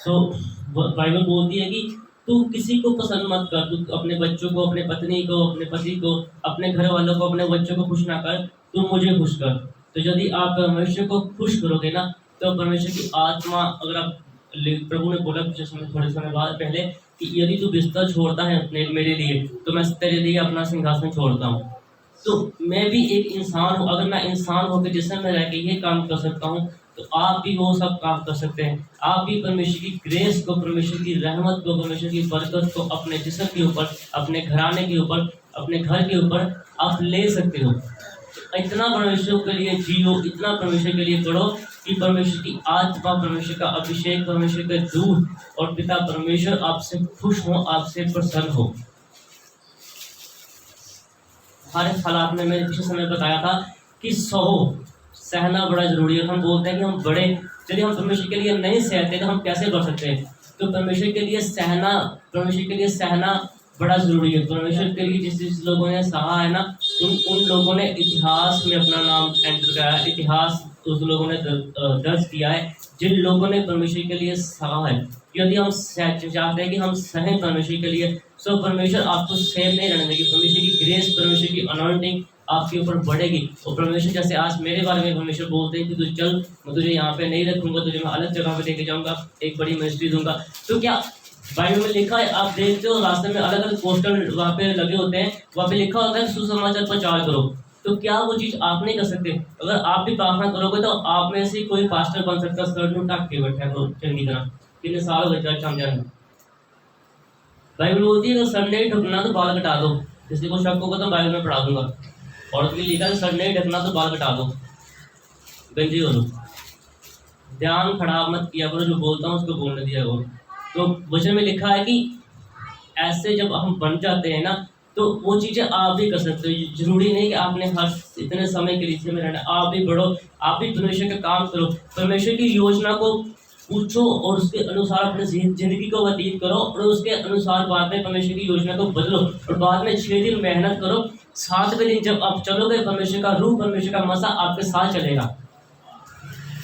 सो Bible बोलती है कि तू किसी को पसंद मत कर, तू अपने बच्चों को, अपने पत्नी को, अपने पति को, अपने घर वालों को, अपने बच्चों को खुश ना कर, तू मुझे खुश कर। तो यदि आप परमेश्वर को खुश करोगे ना, तो परमेश्वर की आत्मा, अगर आप प्रभु ने बोला कुछ समय, थोड़े समय बाद पहले, कि यदि तू बिस्तर छोड़ता है अपने मेरे लिए, तो मैं तेरे लिए अपना सिंहासन छोड़ता हूँ। तो मैं भी एक इंसान हूँ, अगर मैं इंसान होकर जिसम में रह के ये काम कर सकता हूँ, तो आप भी वो सब काम कर सकते हैं। आप भी परमेश्वर की ग्रेस को, परमेश्वर की रहमत को, परमेश्वर की बरकत को अपने जिस्म के ऊपर, अपने घराने के ऊपर, अपने घर के ऊपर आप ले सकते हो। इतना परमेश्वर के लिए जियो, इतना परमेश्वर के लिए करो कि परमेश्वर की आत्मा, परमेश्वर का अभिषेक, परमेश्वर के दूत और पिता परमेश्वर आपसे खुश हो, आपसे प्रसन्न हो। हर हालात में मैंने पिछले समय बताया था कि सहना बड़ा जरूरी है। हम बोलते हैं कि हम बड़े, यदि हम परमेश्वर के लिए नहीं सहते तो हम कैसे बढ़ सकते हैं? तो परमेश्वर के लिए सहना, परमेश्वर के लिए सहना बड़ा जरूरी है। परमेश्वर के लिए जिस लोगों ने सहा है ना, उन लोगों ने इतिहास में अपना नाम एंटर कराया, इतिहास उस लोगों ने दर्ज किया है, जिन लोगों ने परमेश्वर के लिए सहा है। यदि हम चाहते हैं कि हम सहें परमेश्वर के लिए, सो परमेश्वर आपको सेम नहीं रहने देगी। परमेश्वर की ग्रेस, परमेश्वर की अनॉइंटिंग आपके ऊपर बढ़ेगी। और परमेश्वर जैसे आज मेरे बारे में परमेश्वर बोलते हैं कि तू चल, मैं तुझे यहाँ पे नहीं रखूंगा, तुझे मैं अलग जगह पे लेके जाऊंगा, एक बड़ी मिनिस्ट्री दूंगा। तो क्या बाइबल में लिखा है, आप देखते हो रास्ते में अलग अलग पोस्टर वहाँ पे लगे होते हैं, वहाँ पे लिखा होता है सुसमाचार प्रचार करो। तो क्या वो चीज आप नहीं कर सकते? अगर आप भी प्रार्थना करोगे तो आप में से कोई पास्टर बन सकता है, सर ढक के बैठा है चंगी तरह, कितने साल हो गए चर्च हम जाने। बाइबल बोलती है अगर सर नहीं ढकना तो बाल कटा दो। किसी को शक होगा तो बाइबल में पढ़ा दूंगा। औरत भी लिखा है सर नहीं ढकना तो बाल कटा दो, गंजी हो लो। ध्यान खराब मत किया करो, जो बोलता हूँ उसको बोलने दिया करो। तो वचन में लिखा है कि ऐसे जब हम बन जाते हैं ना, तो वो चीजें आप भी कर सकते हो। जरूरी नहीं कि आपने हर इतने समय के लिए में रहना। आप भी बढ़ो, आप भी परमेश्वर का काम करो, परमेश्वर की योजना को पूछो और उसके अनुसार अपने जिंदगी को व्यतीत करो, और उसके अनुसार बाद में परमेश्वर की योजना को बदलो। और बाद में 6 दिन मेहनत करो, 7वें दिन जब आप चलोगे, परमेश्वर का रूह, परमेश्वर का मसा आपके साथ चलेगा।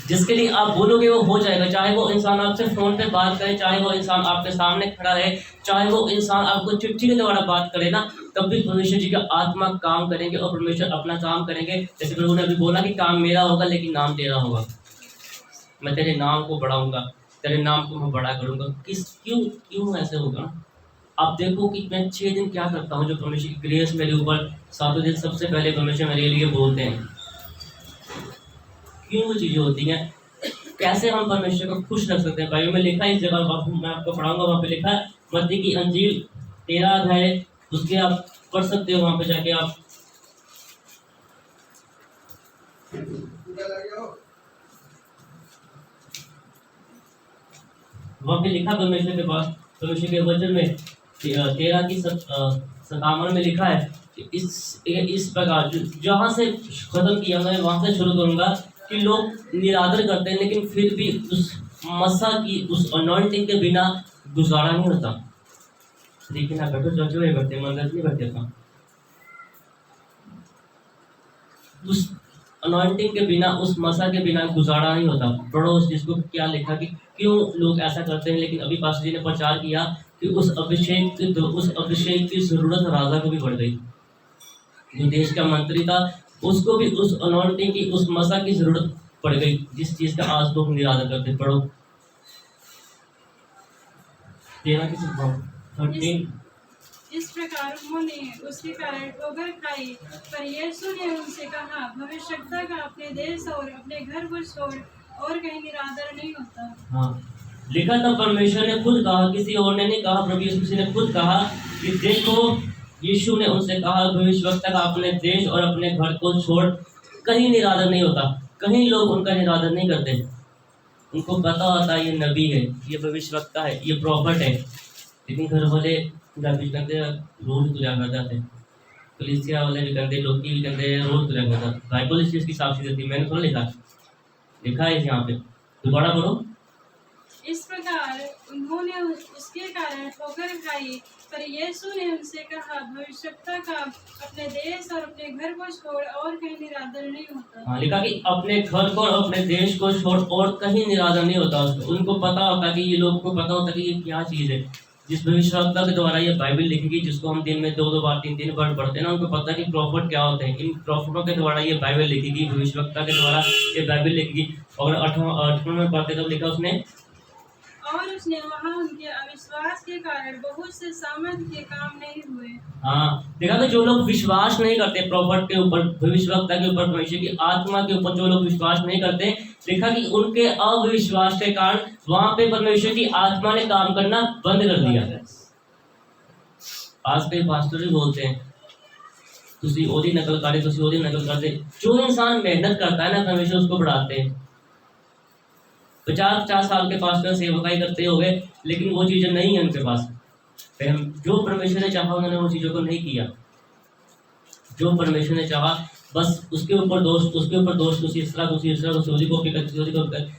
जिसके लिए आप बोलोगे वो हो जाएगा। चाहे वो इंसान आपसे फोन पे बात करे, चाहे वो इंसान आपके सामने खड़ा रहे, चाहे वो इंसान आपको चिट्ठी के द्वारा बात करे ना, तब भी परमेश्वर जी का आत्मा काम करेंगे और परमेश्वर अपना काम करेंगे। जैसे प्रभु ने अभी बोला कि काम मेरा होगा लेकिन नाम तेरा होगा। मैं तेरे नाम को बढ़ाऊंगा, तेरे नाम को मैं बड़ा करूंगा। क्यों ऐसे होगा? आप देखो कि मैं 6 दिन क्या करता हूँ, जो परमेश्वर की ग्रेस मेरे ऊपर, 7वें दिन सबसे पहले परमेश्वर मेरे लिए बोलते हैं। क्यों वो चीजें होती हैं? कैसे हम परमेश्वर को खुश रख सकते हैं? बाइबल में लिखा है, इस जगह मैं आपको पढ़ाऊंगा, वहां पे लिखा है मत्ती की अंजील 13 अध्याय, उसके आप पढ़ सकते हो वहां पे जाके। आप वहां पे लिखा परमेश्वर के पास, परमेश्वर के वचन में 13 की 57 में लिखा है कि इस प्रकार, जहां से खत्म किया मैं वहां से शुरू करूंगा, कि लोग निरादर करते हैं लेकिन फिर भी उस मसा की, उस अनॉइंटिंग के बिना गुजारा नहीं होता। देखिए ना, बैठो जो करते मदद नहीं करते था। उस अनॉइंटिंग के बिना, उस मसा के बिना गुजारा नहीं होता। पढ़ो उस चीज को, क्या लिखा कि क्यों लोग ऐसा करते हैं। लेकिन अभी पास्टर जी ने प्रचार किया कि उस अभिषेक की जरूरत राजा को भी पड़ गई। जो देश का मंत्री था उसको भी उस अनॉइंटिंग की, उस मसा की जरूरत पड़ गई, जिस चीज का आज लोग निरादर करते। पढ़ो 13 की 13। इस प्रकार उन्होंने उसके कारण ठोकर खाई, पर यीशु ने उनसे कहा, भविष्यवक्ता का अपने देश और अपने घर को छोड़ और कहीं निरादर नहीं होता। हाँ, लिखा था, परमेश्वर ने खुद कहा, किसी और ने नहीं कहा। प्रभु यीशु मसीह ने खुद कहा कि देखो, यीशु ने उनसे कहा, भविष्यवक्ता का अपने देश और अपने घर को छोड़ कहीं निरादर नहीं होता। कहीं लोग उनका निरादर नहीं करते। उनको पता होता है ये नबी है, ये भविष्यवक्ता है, ये प्रॉफिट है, लेकिन घर वाले भी कहते रोज तुला कर जाते, कलीसिया वाले भी कहते, लोग भी कहते रोज तुला करता। बाइबल इस चीज की साक्षी देती है, मैंने थोड़ा लिखा है यहाँ पे। दोबारा बोलो। इस प्रकार प्रकार उन्होंने उसके कारण ठोकर खाई, पर यीशु ने उनसे कहा, भविष्यवक्ता का अपने देश और अपने घर को छोड़ और कहीं निरादर नहीं होता। हाँ, लिखा कि अपने घर को और अपने देश को छोड़ और कहीं निरादर नहीं होता उसको। उनको पता होता कि ये लोग को पता होता कि ये क्या चीज़ है। जिस भविष्यवक्ता के द्वारा ये बाइबल लिखी, जिसको हम दिन में 2-2 बार 3-3 बार पढ़ते हैं ना, उनको पता है कि प्रॉफिट क्या होते हैं। इन प्रॉफिटों के द्वारा ये बाइबल लिखी, भविष्यवक्ता के द्वारा ये बाइबल लिखी। और 8वां में पढ़ते तब लिखा उसने, और उसने वहाँ उनके अविश्वास के कारण बहुत से सामर्थ के काम नहीं हुए। हाँ, देखा तो जो लोग विश्वास नहीं करते प्रॉफिट के ऊपर, भविष्यवक्ता के ऊपर, परमेश्वर की आत्मा के ऊपर जो लोग विश्वास नहीं करते, देखा कि उनके अविश्वास के कारण वहां पे परमेश्वर की आत्मा ने काम करना बंद कर दिया। आज के पास्टर भी बोलते हैं, तुसी ओदी नकल करे, तुसी ओदी नकल करते। जो इंसान मेहनत करता है ना, परमेश्वर उसको बढ़ाते हैं। 50-50 साल के पास्टर सेवकाई करते हो गए, लेकिन वो चीजें नहीं है उनके पास। जो परमेश्वर ने चाहा उन्होंने वो चीजों को नहीं किया। जो परमेश्वर ने चाहा बस उसके ऊपर दोष, दूसरी इस तरह दूसरी कॉपी कर।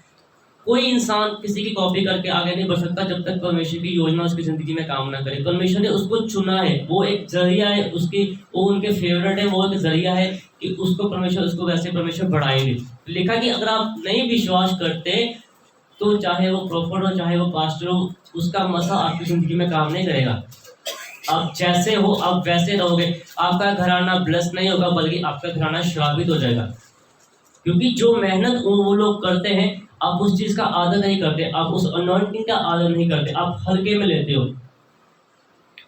कोई इंसान किसी की कॉपी करके आगे नहीं बढ़ सकता जब तक परमेश्वर की योजना उसकी जिंदगी में काम ना करे। परमेश्वर ने उसको चुना है, वो एक जरिया है उसकी, वो उनके फेवरेट है, वो एक जरिया है कि उसको परमेश्वर, उसको वैसे परमेश्वर बढ़ाएंगे। लिखा कि अगर आप नहीं विश्वास करते तो चाहे वो प्रॉफिट हो, चाहे वो पास्टर हो, उसका मसा आपकी जिंदगी में काम नहीं करेगा। आप जैसे हो आप वैसे रहोगे। आपका घराना ब्लेस नहीं होगा, बल्कि आपका घराना श्रापित हो जाएगा। क्योंकि जो मेहनत वो लोग करते हैं, आप उस चीज का आदर नहीं करते, आप उस अनॉइंटिंग का आदर नहीं करते, आप हल्के में लेते हो।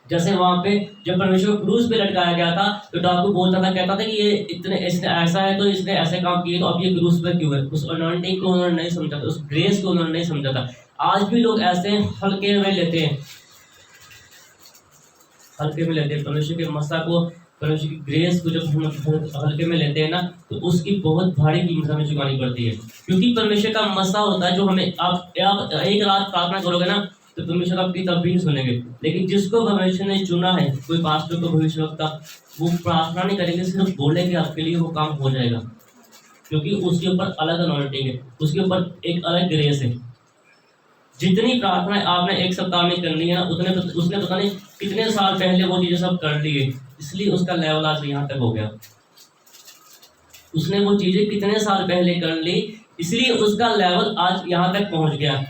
जैसे वहां पे जब परमेश्वर को क्रूस पे लटकाया गया था, तो डाकू बोलता था, कहता था कि ये इतने इसने ऐसा है तो इसने ऐसे काम किए, तो अब ये क्रूस पे क्यों है। उस अनॉइंटिंग को उन्होंने नहीं समझा था, उस ग्रेस को उन्होंने नहीं समझा था। आज भी लोग ऐसे हल्के में लेते हैं, हल्के में लेते हैं परमेश्वर के मसा को, परमेश्वर की ग्रेस को। जब हम हल्के में लेते हैं ना, तो उसकी बहुत भारी कीमत हमें चुकानी पड़ती है। क्योंकि परमेश्वर का मसा होता है जो हमें, आप एक रात प्रार्थना करोगे ना, तो परमेश्वर आपकी तब भी नहीं सुनेंगे। लेकिन जिसको परमेश्वर ने चुना है, कोई पास्टर को भविष्यवक्ता, वो प्रार्थना नहीं करेंगे, सिर्फ बोलेंगे आपके लिए, वो काम हो जाएगा। क्योंकि उसके ऊपर अलग अनॉइंटिंग है, उसके ऊपर एक अलग ग्रेस है। जितनी प्रार्थना आपने एक सप्ताह में करनी है ना, उसने पता नहीं कितने साल पहले वो चीजें सब कर ली है, इसलिए उसका लेवल आज यहाँ तक हो गया। उसने वो चीजें कितने साल पहले कर ली, इसलिए उसका लेवल आज यहाँ तक पहुंच गया।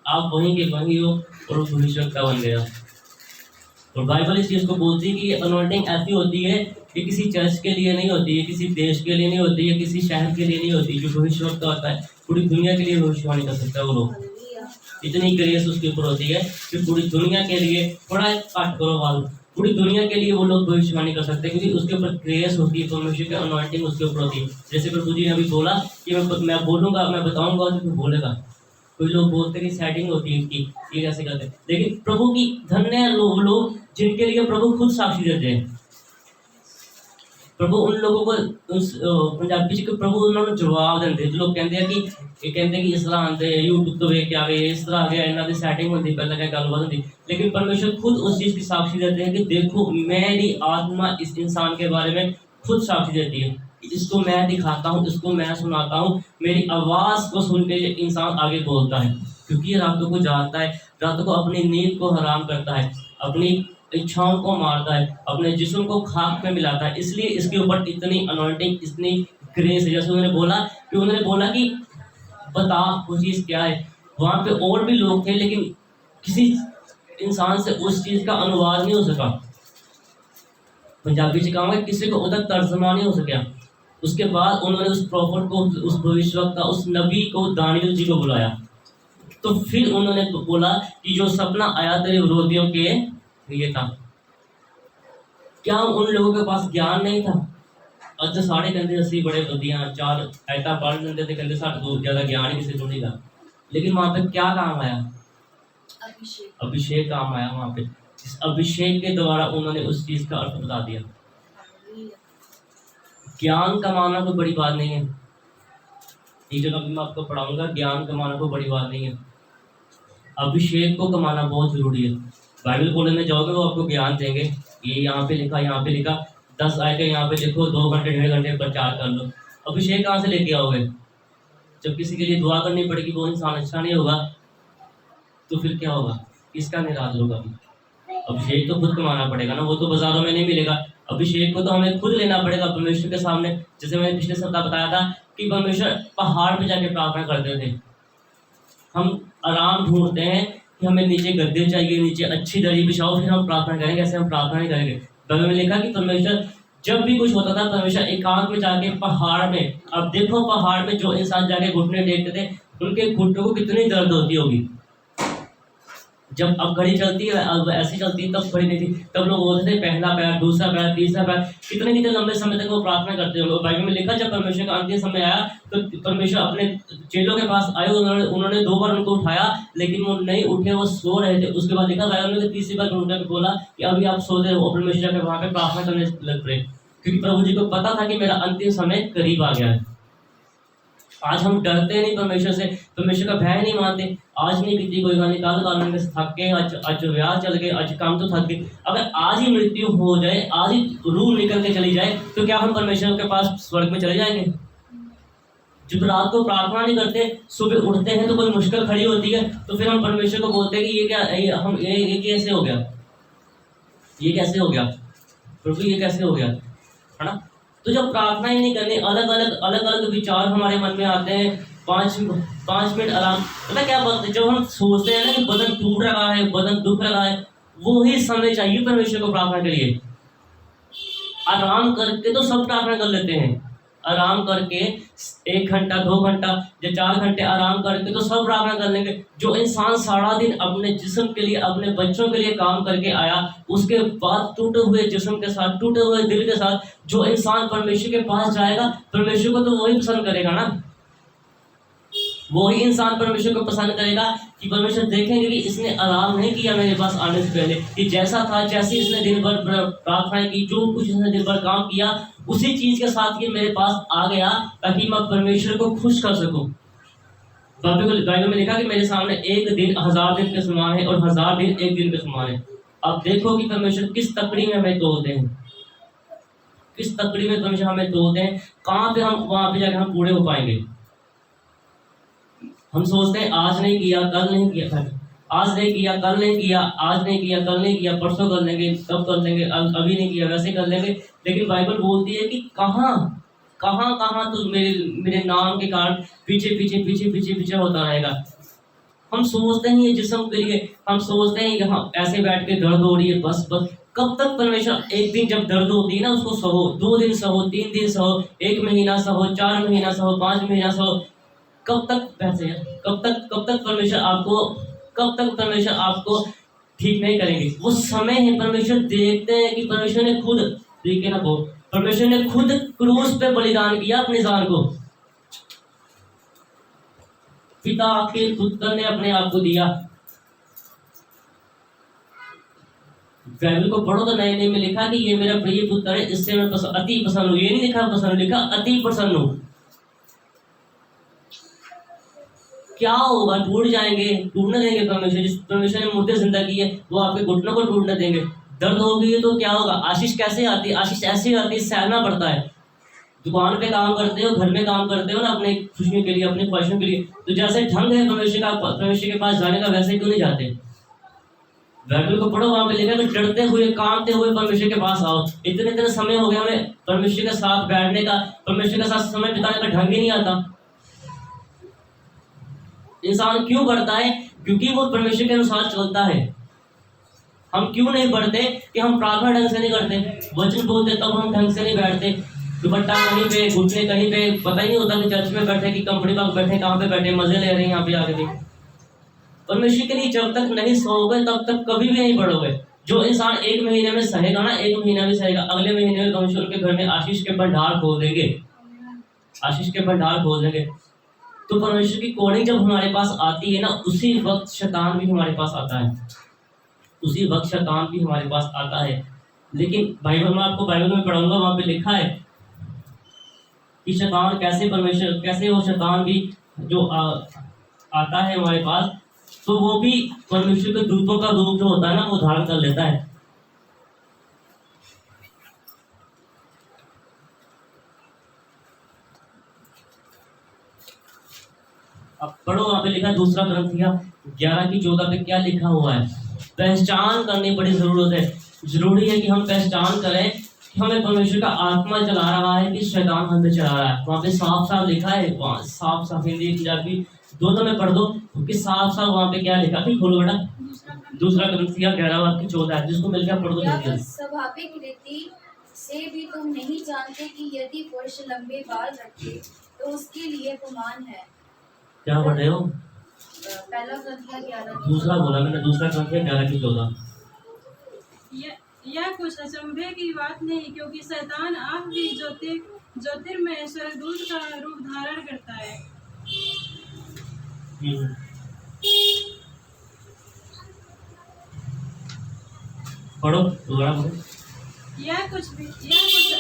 आप वहीं के वहीं हो और भविष्यवक्ता बन गया। और बाइबल इस चीज को बोलती है कि ये अनॉइंटिंग ऐसी होती है कि किसी चर्च के लिए नहीं होती है, किसी देश के लिए नहीं होती है, किसी शहर के लिए नहीं होती। जो भविष्यवक्ता होता है पूरी दुनिया के लिए भविष्यवाणी कर सकता है। वो लोग इतनी ग्रेस उसके ऊपर होती है कि पूरी दुनिया के लिए, थोड़ा काट करो वाल, पूरी दुनिया के लिए वो लोग भविष्यवाणी कर सकते हैं, क्योंकि उसके ऊपर ग्रेस होती है, परमेश्वर की अनॉइंटिंग उसके ऊपर होती है। जैसे प्रभु जी ने अभी बोला कि मैं बोलूंगा, मैं बताऊंगा तो बोलेगा। कोई लोग बोलते कि सेटिंग होती है इसकी, ये कैसे करते हैं, लेकिन प्रभु की धन्य है लोग जिनके लिए प्रभु खुद साक्षी देते हैं। प्रभु उन लोगों को, उस पंजाबी को प्रभु उन्होंने जवाब देते। जो लोग कहते हैं कि इस तरह आते यूट्यूब तो वेख के आ गए, इस तरह आ गया, इन्होंने सेटिंग होती, पहले क्या गलबात होती। लेकिन परमेश्वर खुद उस चीज़ की साक्षी देते हैं कि देखो मेरी आत्मा इस इंसान के बारे में खुद साक्षी देती है। इसको मैं दिखाता हूँ, इसको मैं सुनाता हूँ, मेरी आवाज़ को सुन के ये इंसान आगे बोलता है। क्योंकि ये रातों को जागता है, रातों को अपनी नींद को हराम करता है, अपनी इच्छाओं को मारता है, अपने जिस्म को खाक में मिलाता है। इसलिए इसके ऊपर इतनी अनॉइंटिंग, इतनी ग्रेस है। जैसे उन्होंने बोला कि बता वो चीज़ क्या है। वहाँ पे और भी लोग थे, लेकिन किसी इंसान से उस चीज़ का अनुवाद नहीं हो सका। पंजाबी से कहूँगा किसी को उधर तर्जमा नहीं हो सका। उसके बाद उन्होंने उस प्रॉफिट को, उस भविष्यवक्ता, उस नबी को, दानियल जी को बुलाया। तो फिर उन्होंने बोला कि जो सपना आया तेरे विरोधियों के ये था। क्या उन लोगों के पास ज्ञान नहीं था? अच्छा साढ़े कहते असी बड़े वधिया, 4 ऐसा पढ़ लेंगे तो कहते साढ़े तो ज़्यादा ज्ञान ही किसी को नहीं था। लेकिन वहाँ पे क्या काम आया? अभिषेक काम आया। वहाँ पे इस अभिषेक के द्वारा उन्होंने उस चीज़ का अर्थ बता दिया। ज्ञान कमाना कोई बड़ी बात नहीं है। एक जगह मैं आपको पढ़ाऊंगा, ज्ञान कमाना कोई बड़ी बात नहीं है, अभिषेक को कमाना बहुत जरूरी है। बाइबल कॉलेज में जाओगे वो आपको ज्ञान देंगे, ये यहाँ पे लिखा, यहाँ पे लिखा, 10 आएगा यहाँ पे देखो, 2 घंटे 1.5 घंटे प्रचार कर लो। अभिषेक कहाँ से लेके आओगे? जब किसी के लिए दुआ करनी पड़ेगी वो इंसान अच्छा नहीं होगा। तो फिर क्या होगा, किसका निरादर होगा? अभिषेक तो खुद कमाना पड़ेगा ना, वो तो बाजारों में नहीं मिलेगा। अभिषेक को तो हमें खुद लेना पड़ेगा परमेश्वर के सामने। जैसे मैंने पिछले सप्ताह बताया था कि परमेश्वर पहाड़ पे जाके प्रार्थना करते थे। हम आराम ढूंढते हैं कि हमें नीचे गद्दे चाहिए, नीचे अच्छी दरी बिछाओ, फिर हम प्रार्थना करेंगे। ऐसे हम प्रार्थना नहीं करेंगे। बाइबल में लिखा कि परमेश्वर जब भी कुछ होता था, परमेश्वर एकांत में जाके पहाड़ में, अब देखो पहाड़ में जो इंसान जाके घुटने टेकते थे, उनके घुटनों को कितनी दर्द होती होगी। जब अब घड़ी चलती है, अब ऐसी चलती है, तब घड़ी नहीं थी, तब लोग बोलते थे पहला पैर, दूसरा पैर, तीसरा पैर, कितने कितने लंबे समय तक वो प्रार्थना करते होंगे। बाइबल में लिखा जब परमेश्वर का अंतिम समय आया तो परमेश्वर अपने चेलों के पास आए, उन्होंने 2 बार उनको उठाया, लेकिन वो नहीं उठे, वो सो रहे थे। उसके बाद लिखा बाइबल में तीसरी बार उन्होंने बोला कि अभी आप सोते हो। परमेश्वर के वहां पे प्रार्थना करने लग पड़े, क्योंकि प्रभु जी को पता था कि मेरा अंतिम समय करीब आ गया है। आज हम डरते नहीं परमेश्वर से, परमेश्वर का भय नहीं मानते। आज नहीं बीती कोई गाली, कल कानून के थक गए, आज ब्याह चल गए, आज काम तो थक गए। अगर आज ही मृत्यु हो जाए, आज ही रूह निकल के चली जाए, तो क्या हम परमेश्वर के पास स्वर्ग में चले जाएंगे? जब रात को प्रार्थना नहीं करते, सुबह उठते हैं तो कोई मुश्किल खड़ी होती है, तो फिर हम परमेश्वर को बोलते हैं कि ये क्या, ये कैसे हो गया, ये कैसे हो गया प्रभु, ये कैसे हो गया, है ना? तो जब प्रार्थना ही नहीं करनी, अलग अलग विचार हमारे मन में आते हैं। 5 मिनट आराम, पता क्या बात है, जब हम सोचते हैं ना कि बदन टूट रहा है, बदन दुख रहा है, वो ही समय चाहिए परमेश्वर को प्रार्थना के लिए। आराम करके तो सब प्रार्थना कर लेते हैं, आराम करके 1 घंटा 2 घंटा या 4 घंटे आराम करके तो सब प्रार्थना कर लेंगे। जो इंसान सारा दिन अपने जिस्म के लिए, अपने बच्चों के लिए काम करके आया, उसके बाद टूटे हुए जिस्म के साथ, टूटे हुए दिल के साथ जो इंसान परमेश्वर के पास जाएगा, परमेश्वर को तो वही पसंद करेगा ना। वही इंसान परमेश्वर को पसंद करेगा कि परमेश्वर देखेंगे कि इसने आराम नहीं किया मेरे पास आने से पहले, कि जैसा था, जैसे इसने दिन भर प्रार्थनाएं की, जो कुछ इसने दिन भर काम किया, उसी चीज के साथ ये मेरे पास आ गया, ताकि मैं परमेश्वर को खुश कर सकूं। बाइबल में लिखा कि मेरे सामने एक दिन 1000 दिन के समान है और 1000 दिन एक दिन के समान है। अब देखो कि परमेश्वर किस तकड़ी में हमें तोड़ते हैं, किस तकड़ी में परमेश्वर हमें तोड़ते हैं, कहाँ पे हम वहां पे जाकर हम पूरे हो पाएंगे। हम सोचते हैं आज नहीं किया, कल नहीं किया, आज नहीं किया, कल नहीं किया, आज नहीं किया, कल नहीं किया, परसों कर लेंगे, तब कर लेंगे, अभी नहीं किया, वैसे कर लेंगे। लेकिन बाइबल बोलती है कि कहाँ तो मेरे नाम के कारण पीछे होता रहेगा। हम सोचते हैं ये जिस्म के लिए, हम सोचते हैं यहाँ ऐसे बैठ के दर्द हो रही है, बस कब तक परमेश्वर? एक दिन जब दर्द होती है ना, उसको सहो, 2 दिन सहो, 3 दिन सहो, 1 महीना सहो, 4 महीना सहो, 5 महीना सहो, कब तक पैसे हैं? कब तक परमेश्वर आपको ठीक नहीं करेंगे? वो समय है, परमेश्वर देखते हैं कि परमेश्वर ने खुद, देखिए ना, वो परमेश्वर ने खुद क्रूस पे बलिदान किया अपनी जान को। पिता के पुत्र ने अपने आप को दिया। बाइबल को पढ़ो तो नए में लिखा कि ये मेरा प्रिय पुत्र है, इससे मैं अति प्रसन्न हूं। ये नहीं लिखा प्रसन्न, लिखा अति प्रसन्न हूं। क्या होगा? टूट जाएंगे, टूटने देंगे परमेश्वर? जिस परमेश्वर ने मुर्दे जिंदा की है, वो आपके घुटनों को टूटने देंगे? दर्द होगी तो क्या होगा? आशीष कैसे आती है? आशीष ऐसी आती है, सहना पड़ता है। दुकान पे काम करते हो, घर में काम करते हो ना, अपने खुशियों के लिए, अपनी ख्वाहिशों के लिए, तो जैसे ढंग है परमेश्वर के पास जाने का, वैसे क्यों नहीं जाते? बाइबल को पढ़ो, वहां पे लिखा है कि डरते हुए, कांपते हुए परमेश्वर के पास आओ। इतने समय हो गया हमें परमेश्वर के साथ बैठने का, परमेश्वर के साथ समय बिताने का ढंग ही नहीं आता। इंसान क्यों बढ़ता है? क्योंकि वो परमेश्वर के अनुसार चलता है। हम क्यों नहीं बढ़ते? कि हम प्रार्थना ढंग से नहीं करते, वचन बोलते तब हम ढंग से नहीं बैठते, दुपट्टा कहीं पे, घुटने कहीं पे, पता ही नहीं होता कि चर्च में बैठे कि कंपनी में बैठे, कहाँ पे बैठे, मजे ले रहे हैं यहाँ पे आके। देख, परमेश्वर के लिए जब तक नहीं सोओगे तब तक कभी भी नहीं बढ़ोगे। जो इंसान 1 महीने में सहेगा ना, 1 महीना भी सहेगा, अगले महीने में परमेश्वर के घर में आशीष के भंडार खोल देंगे, आशीष के भंडार खोल देंगे। तो परमेश्वर की कॉलिंग जब हमारे पास आती है ना, उसी वक्त शैतान भी हमारे पास आता है, उसी वक्त शैतान भी हमारे पास आता है। लेकिन बाइबल में, आपको बाइबल में पढ़ाऊंगा, वहां पे लिखा है कि शैतान कैसे वो शैतान भी जो आता है हमारे पास, तो वो भी परमेश्वर के दूतों का रूप जो होता है ना, वो धारण कर लेता है। अब पढ़ो, वहां पे लिखा, दूसरा ग्रंथिया 11 की 14 पे क्या लिखा हुआ है? पहचान करनी बड़ी जरूरत है। जरूरी है कि हम पहचान करें कि हमें परमेश्वर का आत्मा चला रहा है कि शैतान हमें चला रहा है। वहाँ पे साफ साफ लिखा है, वहाँ साफ साफ हिंदी पंजाबी दोनों में पढ़ दो कि साफ साफ वहाँ पे क्या लिखा है। खोलो बेटा, दूसरा ग्रंथिया 11:14, जिसको मिल गया पढ़ दो या जल्दी। स्वाभाविक रीति से भी तुम नहीं जानते कि यदि पुरुष लंबे बाल रखे तो उसके लिए गुमान है। क्या पढ़ रहे हो? पहला ग्रंथिया 11। दूसरा बोला मैंने, दूसरा ग्रंथिया 11:14। यह कुछ अचंभे की बात नहीं, क्योंकि शैतान आप भी ज्योतिर्मय स्वर्गदूत का रूप धारण करता है। पढ़ो दोबारा पढ़ो। यह कुछ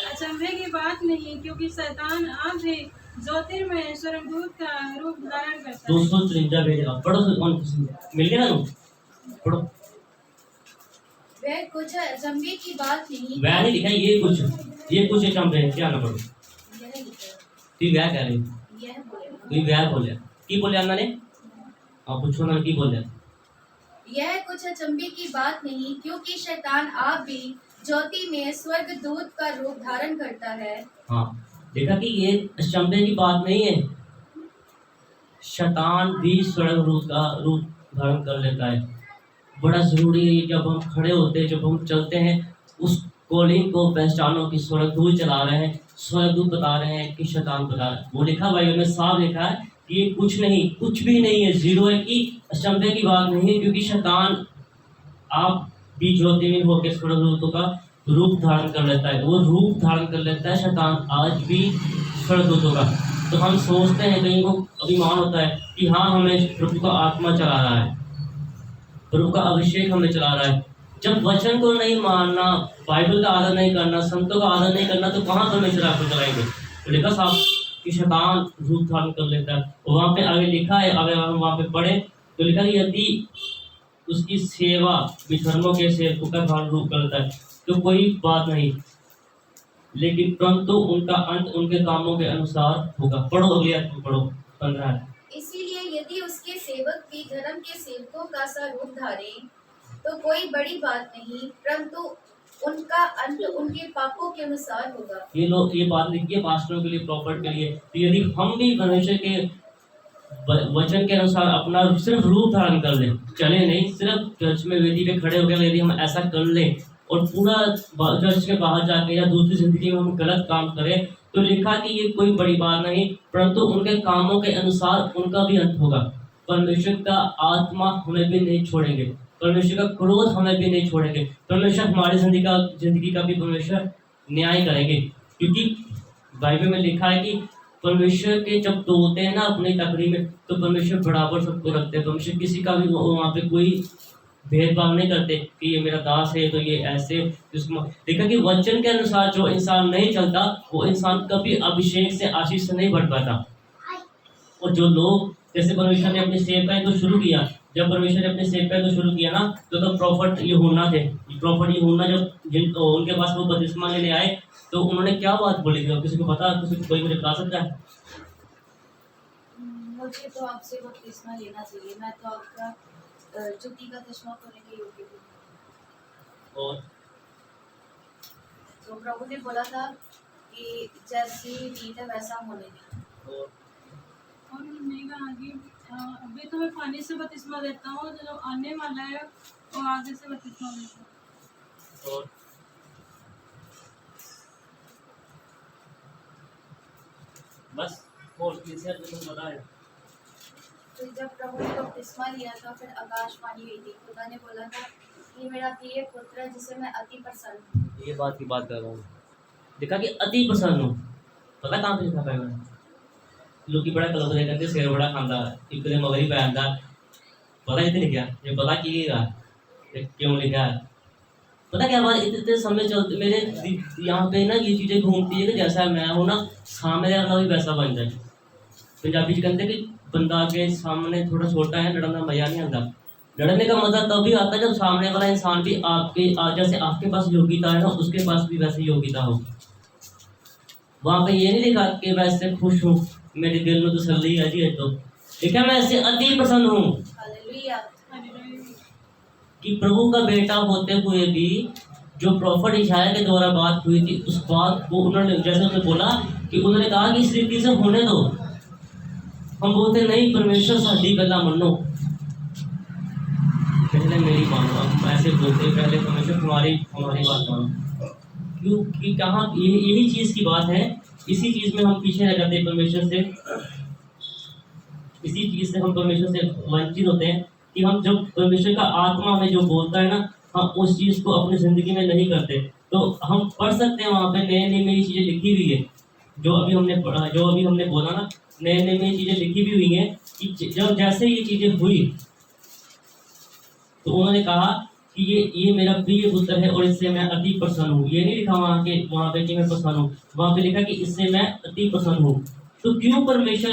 अचंभे की बात नहीं, क्योंकि शैतान आप भी ज्योतिर्मय स्वर्गदूत का रूप धारण करता है। 253 भेजेगा, पढ़ो। मिल गया ना? पढ़ो। वह कुछ अचंभे की बात नहीं। वह नहीं लिखा, ये कुछ अचंभे है, क्या ना पढ़ो। यह नहीं लिखा। तू वह कह रही, यह बोलेगा। तू वह बोले की बोले अन्ना ने? आप पूछो ना की बोले। यह कुछ अचंभे की बात नहीं, क्योंकि शैतान आप भी ज्योति में स्वर्गदूत का रूप धारण करता है। हाँ, देखा कि ये अचंभे की बात नहीं है। शैतान भी स्वर्गदूत का रूप धारण कर लेता है। बड़ा जरूरी है जब हम खड़े होते हैं, जब हम चलते हैं, उस कॉलिंग को पहचानो कि स्वर्गदूत चला रहे हैं, स्वर्गदूत बता रहे हैं कि शैतान बता रहा है। वो लिखा बाइबल में साफ लिखा है कि ये कुछ नहीं, कुछ भी नहीं है, जीरो है, कि अचंभे की बात नहीं है, क्योंकि शैतान आप भी ज्योतिर्मय होकर स्वर्गदूतों का रूप धारण कर लेता है। वो रूप धारण कर लेता है शैतान आज भी स्वर्गदूतों का। तो हम सोचते हैं, कहीं को अभिमान होता है कि हाँ हमें प्रभु का आत्मा चला रहा है, प्रभु का अभिषेक हमें चला रहा है। जब वचन को नहीं मानना, बाइबल का आदर नहीं करना, संतों का आदर नहीं करना, तो कहाँ परमेश्वर आपको चलाएंगे? तो लिखा साहब कि शैतान रूप धारण कर लेता है। वहाँ पे आगे लिखा है, अगर हम वहाँ पे पढ़े तो लिखा है यदि उसकी सेवा विधर्मों के सेवकों का धारण रूप करता है तो कोई बात नहीं, लेकिन परंतु उनका अंत उनके कामों के अनुसार होगा। पढ़ो अगली आयत पढ़ो 15। इसीलिए यदि उसके सेवक भी धर्म के सेवकों का सा रूप धारें तो कोई बड़ी बात नहीं, परंतु उनका अंत उनके पापों के अनुसार होगा। ये लोग ये बात लिखी है पास्टरों के लिए, प्रॉपर्ट के लिए। तो यदि हम भी परमेश्वर के वचन के अनुसार अपना सिर्फ रूप धारण कर लें, चले नहीं, सिर्फ चर्च में वेदी पे खड़े होकर यदि हम ऐसा कर लें और पूरा चर्च के बाहर जाके या दूसरी जिंदगी में हम गलत काम करें, तो लिखा कि ये कोई बड़ी बात नहीं, परंतु उनके कामों के अनुसार उनका भी अंत होगा। परमेश्वर का आत्मा हमें भी नहीं छोड़ेंगे, परमेश्वर का क्रोध हमें भी नहीं छोड़ेंगे, परमेश्वर हमारी जिंदगी का भी परमेश्वर न्याय करेंगे। क्योंकि बाइबल में लिखा है कि परमेश्वर के जब दो होते हैं ना अपनी तकड़ी में, तो परमेश्वर बराबर सबको रखते हैं। परमेश्वर किसी का भी वहाँ पे कोई भेदभाव नहीं करते कि ये मेरा दास है तो ये ऐसे। देखा कि वचन के अनुसार जो इंसान नहीं चलता, वो इंसान कभी अभिषेक से आशीष से नहीं बढ़ पाता। और जो लोग जैसे परमेश्वर ने अपने सेवकाई को शुरू किया, जब परमेश्वर ने अपने सेवकाई को शुरू किया ना, तो प्रॉफिट यूहन्ना थे। प्रॉफिट यूहन्ना जब उनके पास वो बपतिस्मा लेने आए, तो उन्होंने क्या बात बोली थी? किसी को पता? कोई मुझे बता सकता है? मुझे तो आपसे बपतिस्मा लेना चाहिए, मैं तो आपका जुती का चश्मा खोलने के योग्य हूँ। और तो प्रभु ने बोला था कि जैसी नींद है वैसा होने दी। और उन्होंने कहा कि अभी तो मैं पानी से बपतिस्मा देता हूँ, जो आने वाला है वो आगे से बपतिस्मा देता है। और बस और किसी तुम बताए। तो जब प्रभु ने बपतिस्मा लिया था, फिर आकाशवाणी हुई थी, खुदा ने बोला था कि मेरा प्रिय पुत्र है जिसे मैं अति प्रसन्न हूँ। ये बात की बात कर रहा हूँ। देखा कि अति प्रसन्न हूँ, पता कहाँ पे लिखा पाएगा? लोग बड़ा कलर दे करके शेर बड़ा खांदा इतने मगरी पहनता, पता कितने लिखा? ये पता क्यों लिखा है? पता क्या बात, इतने समय चलते मेरे यहाँ पे ना ये चीज़ें घूमती है कि जैसा मैं हूँ ना, सामने वाला भी वैसा बन जाए। पंजाबी च कहते कि बंदा के सामने थोड़ा छोटा है, लड़ने का मजा नहीं आता। लड़ने का मजा तभी आता है जब सामने वाला इंसान भी आपके जैसे आपके पास योग्यता है ना, उसके पास भी वैसे योग्यता हो। वहाँ पे ये नहीं लिखा कि वैसे खुश हूँ, मेरे दिल में तसल्ली है जी, है तो लिखा मैं ऐसे अति प्रसन्न हूँ। हालेलुया। कि प्रभु का बेटा होते हुए भी जो प्रॉफिट इशाया के द्वारा बात हुई थी, उस बात को उन्होंने, जैसे उन्होंने बोला कि उन्होंने कहा कि इस रीति से होने दो। हम बोलते नहीं, परमेश्वर साडी गल्लां मनो, पहले मेरी मानो। हम ऐसे बोलते पहले परमेश्वर हमारी बात मानो। क्योंकि कहाँ यही चीज़ की बात है, इसी चीज़ में हम पीछे रह जाते हैं परमेश्वर से, इसी चीज़ से हम परमेश्वर से वंचित होते हैं कि हम जब परमेश्वर का आत्मा हमें जो बोलता है ना, हम उस चीज़ को अपनी ज़िंदगी में नहीं करते। तो हम पढ़ सकते हैं वहाँ पे नई नई चीज़ें लिखी हुई है, जो अभी हमने पढ़ा, जो अभी हमने बोला ना, नई नई चीज़ें लिखी भी हुई हैं कि जब जैसे ये चीज़ें हुई तो उन्होंने कहा कि ये मेरा प्रिय पुत्र है और इससे मैं अति प्रसन्न हूँ। ये नहीं लिखा वहाँ पे कि मैं प्रसन्न हूँ, वहाँ पे लिखा कि इससे मैं अति प्रसन्न हूँ। तो क्यों परमेश्वर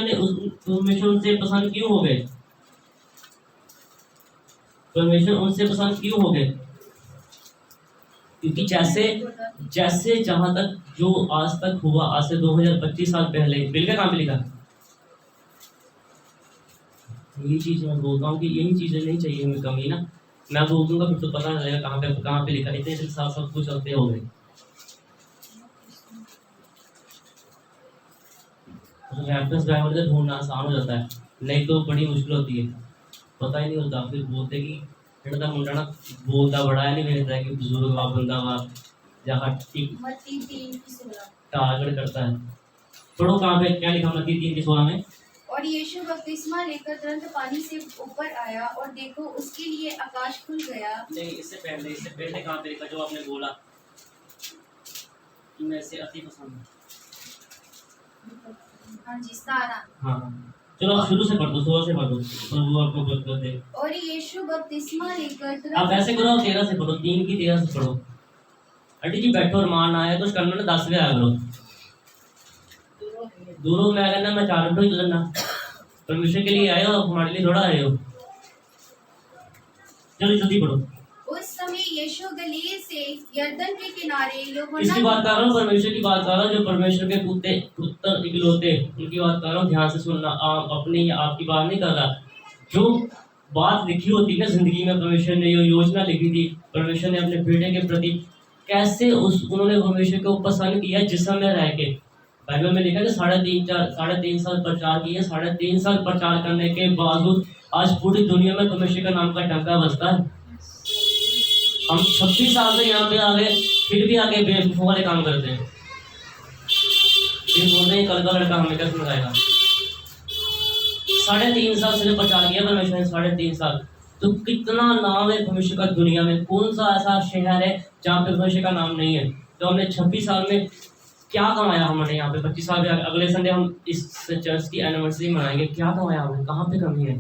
उनसे प्रसन्न क्यों हो गए? परमेश्वर उनसे प्रसन्न क्यों हो गए? क्योंकि जैसे जहां तक जो आज तक हुआ, आज से 2025 साल पहले, बिल का काम पे लिखा। यही चीज मैं बोलता हूँ कि यही चीजें नहीं चाहिए हमें कमी ना। मैं बोल दूंगा फिर तो पता नहीं लगेगा कहाँ पे लिखा। इतने साल सब कुछ चलते हो गए। रेफरेंस बाइबल से ढूंढना आसान हो जाता है, नहीं तो बड़ी मुश्किल होती है, पता ही नहीं होता। फिर बोलते कि फिर मुंडा ना बोलता बड़ा है, नहीं भेजता है कि बुजुर्ग वा बंदा वा जहाँ ठीक टारगेट करता है। पढ़ो कहाँ पे क्या लिखा मत्ती 3:16 में। और यीशु बपतिस्मा लेकर तुरंत पानी से ऊपर आया और देखो उसके लिए आकाश खुल गया। नहीं, इससे पहले कहाँ पे लिखा जो आपने बोला कि मैं इसे अति पसंद हूँ? हाँ जी, 17। हाँ चलो आप शुरू से पढ़ दो, 16 से पढ़ दो, प्रभु आपको बरकत दे। और यीशु बपतिस्मा लेकर आप ऐसे करो, 13 से पढ़ो, 3 की 13 से पढ़ो। आंटी जी बैठो और मान आया तो करना ना 10 में आया करो। दूरों में आया ना, मैं 4 मिनट ही चलना। परमेश्वर के लिए आए हो, हमारे लिए थोड़ा आए हो। चलो जल्दी पढ़ो। उस समय यीशु गलील से यरदन के किनारे यूहन्ना इसकी बात कर रहा हूँ, परमेश्वर की बात कर रहा हूँ, जो परमेश्वर के पुत्र इकलौते, उनकी बात कर रहा हूँ। ध्यान से सुनना, अपनी आपकी बात नहीं कर रहा। जो बात लिखी होती है ना जिंदगी में, परमेश्वर ने जो योजना लिखी थी, परमेश्वर ने अपने बेटे के प्रति कैसे उन्होंने परमेश्वर को पसंद किया जिस समय रह के। बाइबल में लिखा कि 3.5 साल प्रचार किए। 3.5 साल प्रचार करने के बावजूद आज पूरी दुनिया में परमेश्वर का नाम का टंका बजता है। हम 26 साल से यहाँ पे आ गए, फिर भी आगे बेवकूफों वाले काम करते हैं। फिर बोलते हैं कल का लड़का हमें क्या सुनाएगा। 3.5 साल से प्रचार किया परमेश्वर ने, 3.5 साल। तो कितना नाम है परमेश्वर का दुनिया में। कौन सा ऐसा शहर है जहाँ पे परमेश्वर का नाम नहीं है? तो हमने 26 साल में क्या कमाया? हमने यहाँ पे 25 साल में, अगले संडे हम इस चर्च की एनिवर्सरी मनाएंगे। क्या कमाया हमने? कहाँ पे कमी है?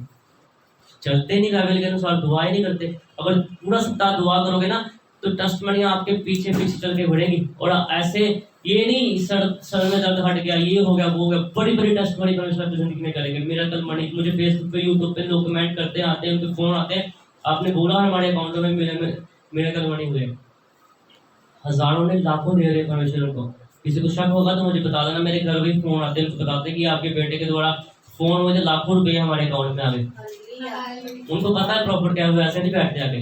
चलते नहीं बाइबल के अनुसार, दुआ ही नहीं करते। अगर पूरा सप्ताह दुआ करोगे ना तो टेस्टमनी आपके पीछे चल के बढ़ेगी। और ऐसे ये नहीं सर में दर्द हट गया, ये हो गया, वो हो गया, बड़ी बड़ी टेस्टमनी परमेश्वर की जिंदगी में करेंगे। मिरेकल मनी, मुझे फेसबुक पे यूट्यूब पे लोग कमेंट करते आते हैं, उनके फोन आते हैं, आपने बोला हमारे अकाउंटों में मिरेकल मनी हुए। हजारों ने लाखों दे रहे परमेश्वर को। किसी को शक होगा तो मुझे बता देना। मेरे घर भी फोन आते हैं, बताते हैं कि आपके बेटे के द्वारा फोन मुझे लाखों रुपए हमारे अकाउंट में आ गए। उनको पता है प्रॉफिट क्या हुआ। ऐसे नहीं बैठते आके,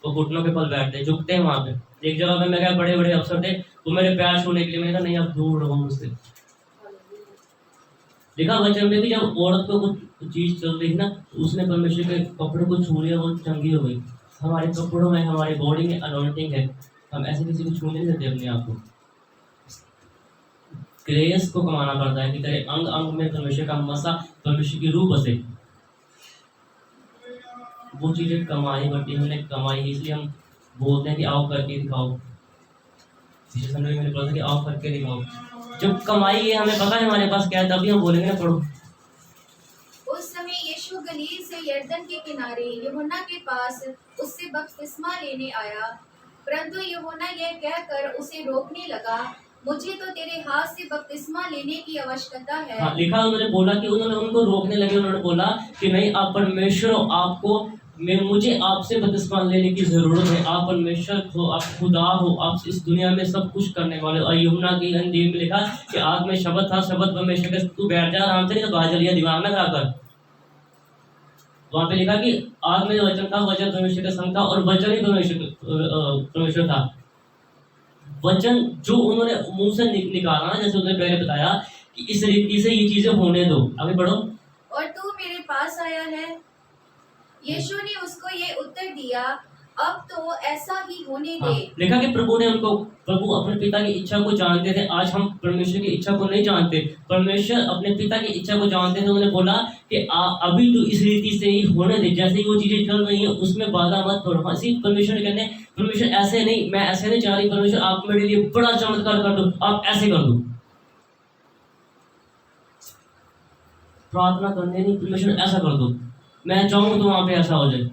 वो घुटनों के पल बैठते, झुकते हैं वहां पे। एक जगह पे मैं क्या, बड़े बड़े अफसर थे, वो मेरे पैर छूने के लिए, मैंने कहा नहीं आप दूर रहो मुझसे। लिखा वचन में भी जब औरत को कुछ चीज चल रही ना, तो उसने परमेश्वर के कपड़े को छू लिया, वो चंगी हो गई। हमारे कपड़ों में, हमारी बॉडी में अनॉइंटिंग है। हम ऐसे किसी को छूने नहीं देते अपने आप को। ग्रेस को कमाना पड़ता है कि तेरे अंग अंग में परमेश्वर का मसा, परमेश्वर की रूह बसे। वो चीजें कमाई पड़ती, हमने कमाई, इसलिए हम बोलते हैं कि आओ करके दिखाओ। पिछले समय मैंने बोला था कि आओ करके दिखाओ। जब कमाई है, हमें पता है हमारे पास क्या है, तभी हम बोलेंगे ना पढ़ो। उस समय यीशु गलील से यरदन के किनारे यूहन्ना के पास उससे बपतिस्मा लेने आया, परंतु यूहन्ना यह कहकर उसे रोकने लगा, मुझे तो तेरे हाथ से बपतिस्मा लेने की आवश्यकता है। हाँ, लिखा उन्होंने बोला कि उन्होंने उनको रोकने लगे। उन्होंने बोला कि नहीं, आप परमेश्वर हो, आपको मुझे आपसे बपतिस्मा लेने की जरूरत है। आप परमेश्वर हो, आप खुदा हो, आप इस दुनिया में सब कुछ करने वाले हो। और यूहन्ना की अंजील में लिखा कि आग में शब्द था, शब्द परमेश्वर का, तू बैठ जा आराम से, नहीं तो बाहर चलिए, दिमाग ना खराब कर। वहां पे लिखा कि आग में जो वचन था, वचन परमेश्वर का संग था और वचन ही परमेश्वर था। वचन जो उन्होंने मुंह से निकाला ना, जैसे उन्होंने पहले बताया कि इस रीति से ये चीजें होने दो। आगे बढ़ो। और तू मेरे पास आया है। यीशु ने उसको ये उत्तर दिया, अब तो ऐसा ही होने दे। हाँ, लिखा कि प्रभु अपने पिता की इच्छा को जानते थे। आज हम परमेश्वर की इच्छा को नहीं जानते, परमेश्वर अपने पिता की इच्छा को जानते थे। उन्होंने बोला कि अभी तो इस रीति से ही होने दे, जैसे ही वो चीजें चल रही हैं उसमें बाधा मत करो। ऐसे परमेश्वर कहते, परमेश्वर ऐसे नहीं, मैं ऐसे नहीं चाह रही, परमेश्वर आप मेरे लिए बड़ा चमत्कार कर दो, आप ऐसे कर दो। प्रार्थना करने नहीं, परमेश्वर ऐसा कर दो, मैं चाहूँ तो वहां पे ऐसा हो जाए,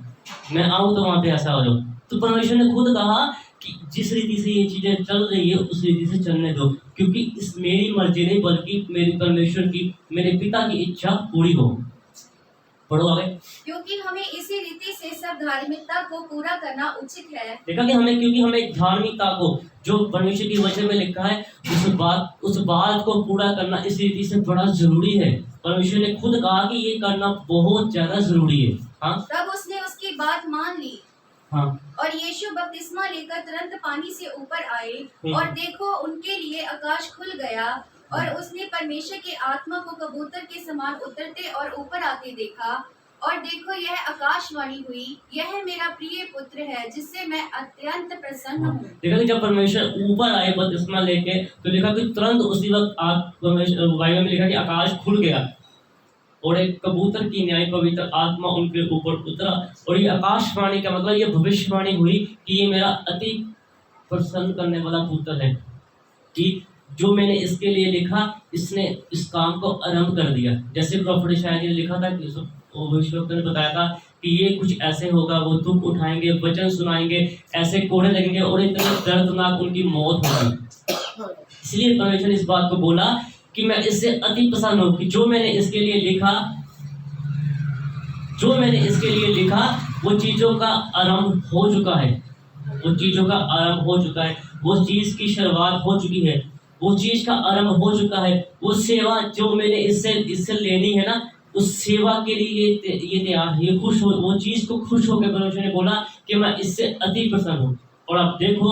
मैं आऊँ तो वहां पे ऐसा हो जाए। तो परमेश्वर ने खुद कहा कि जिस रीति से ये चीजें चल रही है उस रीति से चलने दो, क्योंकि इस मेरी मर्जी नहीं बल्कि मेरी परमेश्वर की, मेरे पिता की इच्छा पूरी हो। पढ़ो आगे। क्योंकि हमें इसी रीति से सब धार्मिकता को पूरा करना उचित है। देखा कि हमें धार्मिकता को, जो परमेश्वर की वचन में लिखा है, उस बात को पूरा करना इस रीति से बड़ा जरूरी है। परमेश्वर ने खुद कहा कि ये करना बहुत ज्यादा जरूरी है। हाँ, तब उसने उसकी बात मान ली। हाँ, और यीशु बपतिस्मा लेकर तुरंत पानी से ऊपर आए, और देखो उनके लिए आकाश खुल गया, और उसने परमेश्वर की आत्मा को कबूतर के समान उतरते और ऊपर आते देखा। और देखो यह आकाशवाणी हुई, यह मेरा प्रिय पुत्र है जिससे मैं अत्यंत प्रसन्न हूँ। देखा कि जब परमेश्वर ऊपर आए बपतिस्मा लेके, तो लिखा कि तुरंत उसी वक्त बाइबल में लिखा कि आकाश खुल गया और एक कबूतर की न्याय पवित्र आत्मा उनके ऊपर उतरा। और ये आकाशवाणी का मतलब ये भविष्यवाणी हुई कि ये मेरा अति प्रसन्न करने वाला पुत्र है, कि जो मैंने इसके लिए लिखा इसने इस काम को आरंभ कर दिया। जैसे प्रॉफिट शायद ने लिखा था कि भविष्यवक्ता ने बताया था कि ये कुछ ऐसे होगा, वो दुख उठाएंगे, वचन सुनाएंगे, ऐसे कोड़े लगेंगे और इतने दर्दनाक उनकी मौत होगी। इसलिए परमेश्वर ने इस बात को बोला कि मैं इससे अति प्रसन्न हूं, कि जो मैंने इसके लिए लिखा वो चीजों का आरंभ हो चुका है, वो चीजों का आरंभ हो चुका है, वो चीज की शुरुआत हो चुकी है, वो चीज का आरंभ हो चुका है। वो सेवा जो मैंने इससे लेनी है ना, उस सेवा के लिए ये तैयार, ये खुश हो, वो चीज को खुश होकर परमेश्वर ने बोला कि मैं इससे अति प्रसन्न हूँ। और आप देखो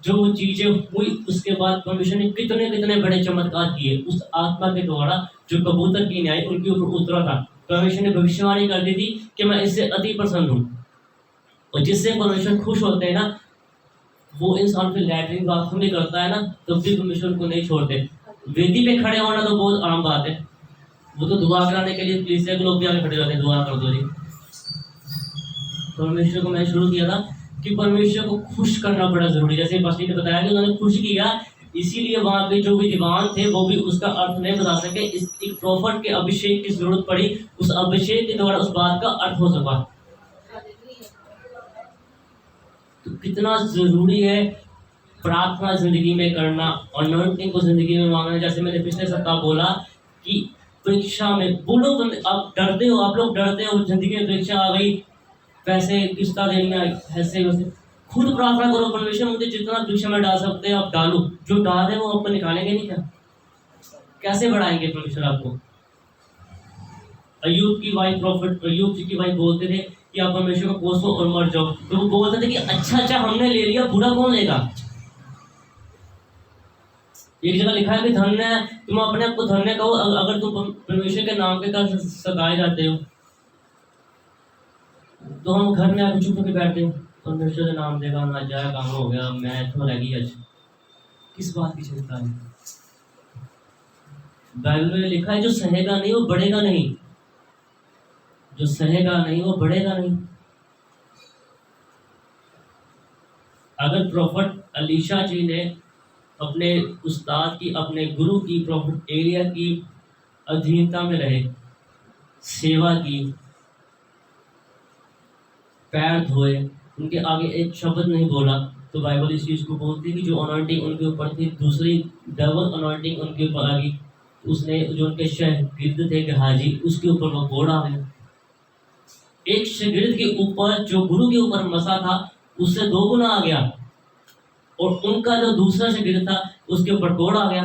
जो चीजें हुई उसके बाद परमेश्वर ने कितने कितने बड़े चमत्कार किए उस आत्मा के द्वारा, जो कबूतर की न्याय उनके ऊपर उतरा था। परमेश्वर ने भविष्यवाणी कर दी थी कि मैं इससे अति प्रसन्न हूँ। और जिससे परमेश्वर खुश होते हैं ना, वो इंसान फिर लैट्रिन बाथरूम भी करता है ना, तब भी परमेश्वर को नहीं छोड़ते। वेदी पे खड़े होना तो बहुत आम बात है, वो तो दुआ कराने के लिए कलीसिया के लोग भी आगे खड़े रहते हैं, दुआ कर दो जी। परमेश्वर को मैंने शुरू किया था कि परमेश्वर को खुश करना बड़ा जरूरी। जैसे पास्टर ने बताया कि उन्होंने खुश किया, इसीलिए वहां पे जो भी दीवान थे वो भी उसका अर्थ नहीं बता सके। एक प्रॉफिट के अभिषेक की जरूरत पड़ी, उस अभिषेक के द्वारा उस बात का अर्थ हो सका। तो कितना जरूरी है प्रार्थना जिंदगी में करना, अनॉइंटिंग को जिंदगी में मांगना। जैसे मैंने पिछले सप्ताह बोला कि परीक्षा में बोलो, आप डरते हो, आप लोग डरते हो, जिंदगी में परीक्षा आ गई, पैसे किस्ता देनी ऐसे वैसे, खुद प्रार्थना करो, परमेश्वर मुझे जितना परीक्षा में डाल सकते हैं आप डालो। जो डाल है वो आपको निकालेंगे नहीं क्या? कैसे बढ़ाएंगे परमेश्वर आपको? अय्यूब की वाइफ, प्रॉफिट अय्यूब जी की वाइफ बोलते थे कि आप परमेश्वर को कोसो और मर जाओ, तो वो बोलते थे कि अच्छा हमने ले लिया, बुरा कौन लेगा? एक जगह लिखा है कि धन्य है, तुम अपने आप को धन्य कहो अगर तुम परमेश्वर के नाम के कारण सताए जाते हो। तो हम घर में आकर चुप होकर बैठते हो, परमेश्वर का नाम देगा ना जाए, काम हो गया, मैं तो लगी आज, किस बात की चिंता है? बाइबल में लिखा है जो सहेगा नहीं वो बढ़ेगा नहीं, जो सहेगा नहीं वो बढ़ेगा नहीं। अगर प्रॉफिट अलीशा जी ने अपने उस्ताद की, अपने गुरु की, प्रॉफिट एलिया की अधीनता में रहे, सेवा की, पैर धोए, उनके आगे एक शब्द नहीं बोला, तो बाइबल इस चीज को बोलती है कि जो अनॉइंटिंग उनके ऊपर थी, दूसरी डबल अनॉइंटिंग उनके ऊपर आ गई। उसने जो उनके शागिर्द थे हाजी, उसके ऊपर वो कोड़ आ गया। एक शागिर्द के ऊपर जो गुरु के ऊपर मसा था उससे 2 गुना आ गया, और उनका जो दूसरा शागिर्द था उसके ऊपर कोड़ आ गया।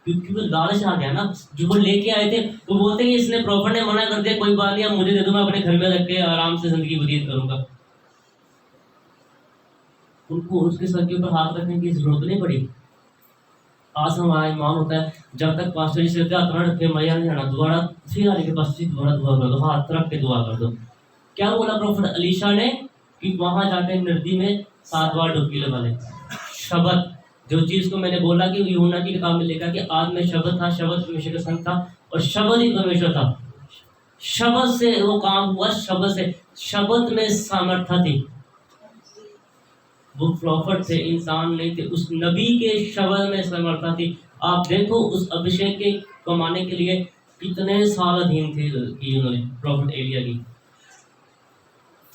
क्योंकि वो लालच आ गया ना। जो वो लेके आए थे वो बोलते कि इसने प्रॉफिट ने मना कर दिया, कोई बात नहीं, अब मुझे दे दो, मैं अपने घर में रख के आराम से जिंदगी व्यतीत करूंगा। उनको उसके सर के ऊपर हाथ रखने की जरूरत नहीं पड़ी। आज हमारा ईमान होता है जब तक पास्टर जी से हाथ ना रखे मजा नहीं आना, दोबारा फिर आने के पास दोबारा दुआ कर दो, हाथ रख के दुआ कर दो। क्या बोला प्रॉफिट अलीशा ने कि वहां जाके नदी में 7 बार डुबकी लगा ले। शब्द, जो चीज को मैंने बोला कि यूहन्ना की किताब में लिखा कि आज में शब्द था, शब्द परमेश्वर का संग था और शब्द ही परमेश्वर था। शब्द से वो काम हुआ, शब्द से, शब्द में सामर्थ्य थी। वो प्रॉफिट थे, इंसान नहीं थे, उस नबी के शब्द में समर्था थी। आप देखो उस अभिषेक के कमाने के लिए कितने साल अधीन थे कि उन्होंने प्रॉफिट एलिया की।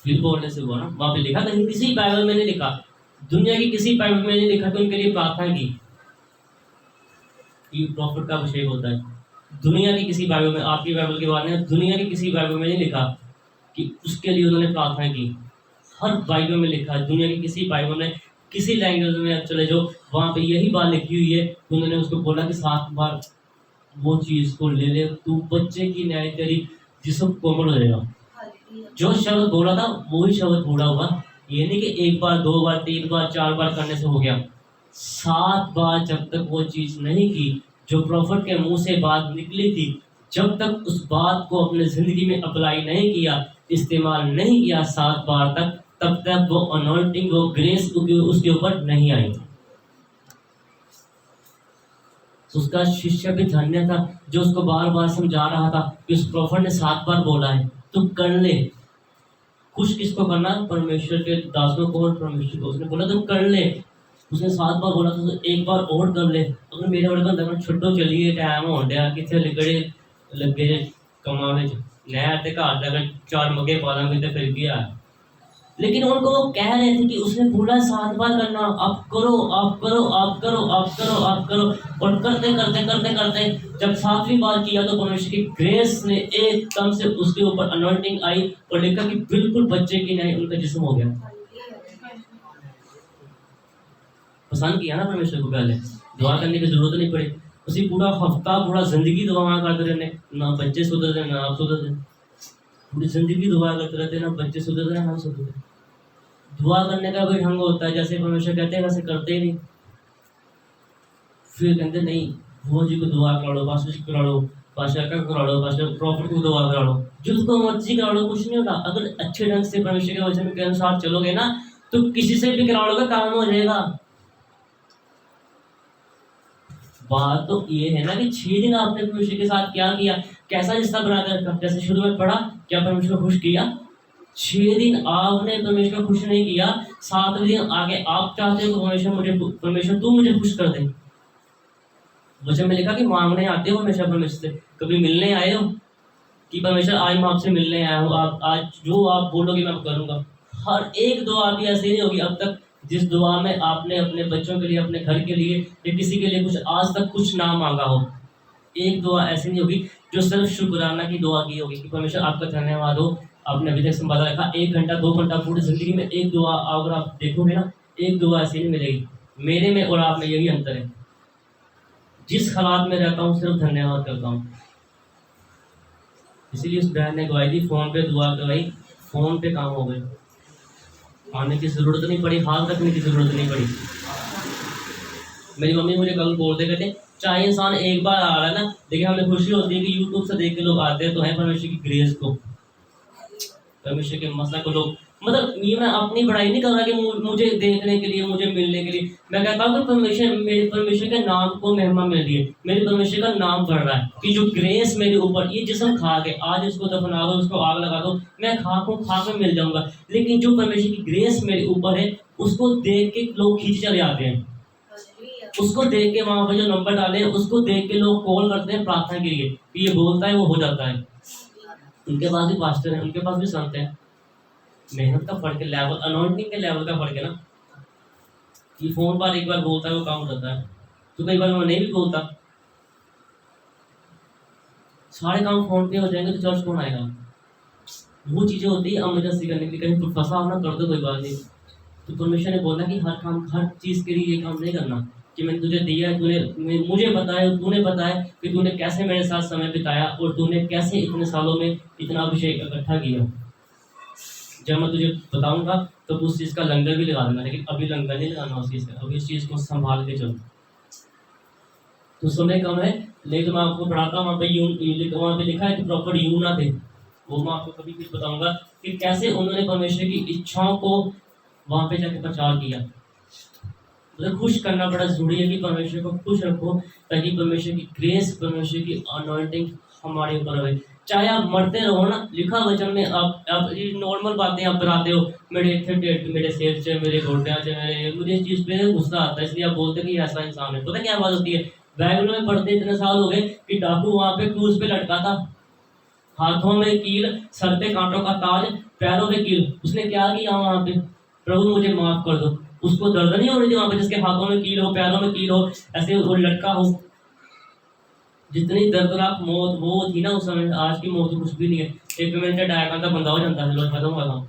फिर बोलने से बोला वहां पे लिखा, कहीं किसी बाइबल में नहीं लिखा, दुनिया की किसी बाइबल में नहीं लिखा कि उनके लिए प्रार्थना की कि प्रॉफिट का अभिषेक होता है। दुनिया की किसी बाइबल में, आपकी बाइबल के बारे में दुनिया की किसी बाइबल में नहीं लिखा कि उसके लिए उन्होंने प्रार्थना की। हर बाइबल में लिखा है, दुनिया की किसी बाइबल में किसी लैंग्वेज में आप चले जाओ वहां पे यही बात लिखी हुई है। उन्होंने उसको बोला कि 7 बार वो चीज को ले ले, तू बच्चे की न्याय तेरी जिस्म कोमल हो जाएगा। जो शब्द बोला था वही शब्द पूरा हुआ। ये नहीं कि 1 बार 2 बार 3 बार 4 बार करने से हो गया। 7 बार जब तक वो चीज नहीं की, जो प्रॉफिट के मुंह से बात निकली थी, जब तक उस बात को अपने जिंदगी में अप्लाई नहीं किया, इस्तेमाल नहीं किया 7 बार तक, तब तक वो अनॉइंटिंग, वो ग्रेस उसके ऊपर नहीं आई। तो उसका शिष्य भी धन्य था जो उसको बार बार समझा रहा था कि उस प्रॉफिट ने 7 बार बोला है, तुम कर ले। खुश किसको करना? परमेश्वर के दासों को और परमेश्वर को। उसने बोला तुम कर ले, उसने 7 बार बोला था तो 1 बार और कर ले। अगर मेरे बड़े बंदा छुट्टो चलिए टाइम हो गया कितने लिगड़े लगे कमा में नया ते घर अगर 4 मगे पा देंगे तो फिर क्या। लेकिन उनको वो कह रहे थे कि उसने बोला 7 बार करना, आप करो आप करो आप करो आप करो आप करो। और करते करते करते करते जब 7वीं बार किया तो परमेश्वर की ग्रेस ने एकदम से उसके ऊपर अनॉइंटिंग आई और लिखा कि बिल्कुल बच्चे की नहीं उनका जिस्म हो गया। पसंद किया ना परमेश्वर को, पहले दुआ करने की जरूरत नहीं पड़ी। उसी पूरा हफ्ता पूरा जिंदगी दुआ करते रहने, ना बच्चे सुधरते ना आप सुधरते, पूरी जिंदगी दुआ करते रहते, ना बच्चे सुधरते ना हम सुधरते। दुआ करने का कोई ढंग होता है, जैसे परमेश्वर कहते हैं वैसे करते ही नहीं। फिर कहते नहीं वो जी को दुआ करा लो, पास्टर जी करा लो, पास्टर का करा लो, पास्टर प्रॉफिट को दुआ करा लो, जिसको मर्जी करा लो, कुछ नहीं होता। अगर अच्छे ढंग से परमेश्वर के वचन के अनुसार चलोगे ना तो किसी से भी करा लोगे, काम हो जाएगा। बात तो ये है ना कि 6 दिन आपने परमेश्वर के साथ क्या किया, कैसा रिश्ता बनाकर रखा। जैसे शुरू में पढ़ा, क्या परमेश्वर खुश किया? 6 दिन आपने परमेश्वर खुश नहीं किया, 7वें दिन आगे आप चाहते हो परमेश्वर तू मुझे खुश कर दे। वचन में लिखा कि मांगने आते हो हमेशा परमेश्वर से, कभी मिलने आए हो कि परमेश्वर आज मैं आपसे मिलने आया हूँ, आप आज जो आप बोलोगे मैं करूंगा। हर एक दुआ भी ऐसी नहीं होगी अब तक जिस दुआ में आपने अपने बच्चों के लिए, अपने घर के लिए या किसी के लिए कुछ आज तक कुछ ना मांगा हो। एक दुआ ऐसी नहीं होगी जो सिर्फ शुक्राना की दुआ की होगी कि परमेश्वर आपका धन्यवाद हो, आपने अभी तक संभाला रखा। 1 घंटा 2 घंटा पूरी जिंदगी में एक दुआ अगर आप देखोगे ना, एक दुआ ऐसी नहीं मिलेगी। मेरे में और आप में यही अंतर है, जिस हालात में रहता हूँ सिर्फ धन्यवाद करता हूँ। इसीलिए उस बहन ने गवाही दी, फोन पे दुआ करवाई, फोन पे काम हो गए, आने की जरूरत नहीं पड़ी, हाथ रखने की जरूरत नहीं पड़ी। मेरी मम्मी मुझे कल बोलते कहते चाहे इंसान एक बार आ रहा है ना, देखिए हमें खुशी होती है कि यूट्यूब से देख के लोग आते हैं तो है परमेश्वर की ग्रेस को, परमेश्वर के मसला को लोग, मतलब ये मैं अपनी बड़ाई नहीं कर रहा कि मुझे देखने के लिए, मुझे मिलने के लिए। मैं कहता हूँ कि परमेश्वर, मेरे परमेश्वर के नाम को महिमा मिल रही है, मेरे परमेश्वर का नाम बढ़ रहा है कि जो ग्रेस मेरे ऊपर, ये जिस्म खा के आज इसको दफना दो, उसको आग लगा दो, मैं खाक में मिल जाऊंगा। लेकिन जो परमेश्वर की ग्रेस मेरे ऊपर है उसको देख के लोग खींच चले आते हैं, उसको देख के वहां पर जो नंबर डाले उसको देख के लोग कॉल करते हैं प्रार्थना के लिए कि ये बोलता है वो हो जाता है। उनके पास भी पास्टर है, उनके पास भी संत है। मेहनत का फर्क है, लेवल, अनॉइंटिंग के लेवल का फर्क है ना। ये फोन पर एक बार बोलता है वो काम करता है, तो कई बार वो नहीं भी बोलता। सारे काम फोन पे हो जाएंगे तो चर्च कौन आएगा? वो चीजें होती है इमरजेंसी करने के लिए, कहीं फंसा होना कर दो कोई बात नहीं। तो परमेश्वर ने बोला कि हर काम, हर चीज के लिए ये काम नहीं करना कि मैंने तुझे दिया है, मुझे पता है, तूने पता है कि तूने कैसे मेरे साथ समय बिताया और तूने कैसे इतने सालों में इतना अभिषेक इकट्ठा किया। जब मैं तुझे बताऊंगा तो उस चीज़ का लंगर भी लगा देना, लेकिन अभी लंगर नहीं लगाना उस चीज़ का, अभी इस चीज़ को संभाल के चलो। तो समय कम है, लेकिन मैं आपको पढ़ाता हूँ। वहाँ पे लिखा है कि प्रॉपर यूना थे, वो मैं आपको कभी फिर बताऊंगा कि कैसे उन्होंने परमेश्वर की इच्छाओं को वहाँ पे जाके प्रचार किया। मतलब खुश करना बड़ा जरूरी है कि परमेश्वर को खुश रखो, ताकि परमेश्वर की ग्रेस, परमेश्वर की अनॉइंटिंग हमारे ऊपर रहे। चाहे आप मरते रहो ना, लिखा वचन में आप ये नॉर्मल बातें आप कराते हो, मेरे मेरे सिर से, मेरे घोटिया से, मुझे इस चीज़ पे गुस्सा आता है, इसलिए आप बोलते कि ऐसा इंसान है। पता क्या बात होती है, बाइबल में पढ़ते इतने साल हो गए कि डाकू वहाँ पे क्रूज पे लटका था, हाथों में कील, सर पे कांटों का ताज, पैरों में कील। उसने क्या किया वहाँ पे, प्रभु मुझे माफ कर दो। उसको दर्द नहीं हो रही थी वहाँ पे, जिसके हाथों में कील हो, पैरों में कील हो, ऐसे वो लटका हो। जितनी दर्दनाक मौत वो थी ना उस समय, आज की मौत कुछ भी नहीं है। 1 मिनट डायका का बंदा हो जाता है, लोग खत्म हुआ था।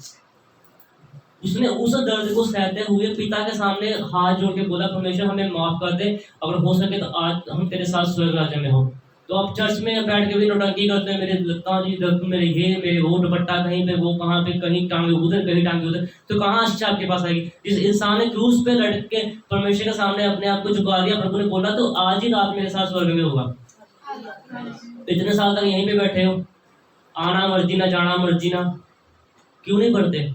उसने उस दर्द को सहते हुए पिता के सामने हाथ जोड़ के बोला, परमेश्वर हमें माफ कर दे, अगर हो सके तो आज हम तेरे साथ स्वर्ग राज्य में हो। तो आप चर्च में बैठ के भी नौटंकी करते हैं, मेरे लत्ता जी दर्द, मेरे ये, मेरे वो, दुपट्टा कहीं पे, वो कहाँ पे, कहीं टांगे उधर, कहीं टांगे उधर। तो कहाँ शिक्षा आपके पास आएगी? जिस इंसान ने क्रूस पे लटक के परमेश्वर के सामने अपने आप को झुका दिया, प्रभु ने बोला तो आज ही रात मेरे साथ स्वर्ग में होगा। इतने साल तक यहीं पे बैठे हो, आना मर्जी ना, जाना मर्जी ना, क्यों नहीं पढ़ते?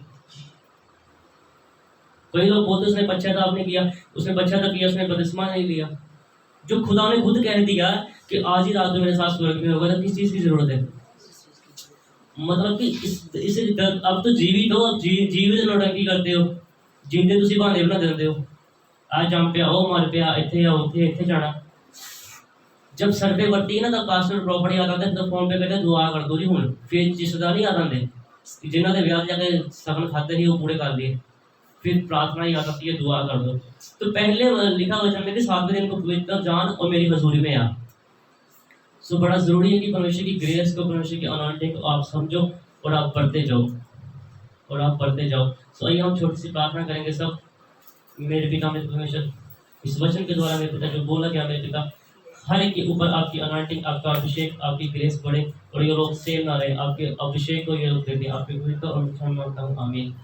कई लोग बोलते उसने पश्चाताप नहीं किया, उसने पश्चाताप किया, उसने बपतिस्मा नहीं लिया। जो खुदा ने खुद कह दिया कि आज ही रात में मेरे साथ स्वर्ग में होगा, तो किस चीज की जरूरत है? मतलब कि इस अब तो जीवित हो, अब जीवित नौटंकी करते हो, जिंदे तुसी बहाने बना देते हो, आज जम पे आओ, मर पे इतने आओ, इतने जाना। जब सर्वे बढ़ती है ना, तब पास्टर प्रॉपर्टी आता है, तो फोन पे कहते दुआ कर दो जी हूँ, फिर रिश्तेदार नहीं आ जाते, जिन्होंने ब्याह जाके सगन खाते नहीं वो पूरे कर दिए, फिर प्रार्थना ही आ जाती है, दुआ कर दो। तो पहले लिखा वचन में कि 7वें दिन को पवित्र जान और मेरी हजूरी में आ। सो बड़ा जरूरी है कि परमेश्वर की ग्रेस को, परमेश्वर की अनॉइंटिंग को आप समझो और आप बढ़ते जाओ, और आप बढ़ते जाओ। सो आइए हम छोटी सी प्रार्थना करेंगे सब। मेरे पिता, मेरे परमेश्वर, इस वचन के द्वारा मेरे पिता जो बोला गया, मेरे पिता हर एक के ऊपर आपकी अनॉइंटिंग, आपका अभिषेक, आपकी ग्रेस बढ़े और ये लोग सेम ना रहे, आपके अभिषेक को ये लोग देते, आपके पवित्र और मांगता हूँ, आमीन।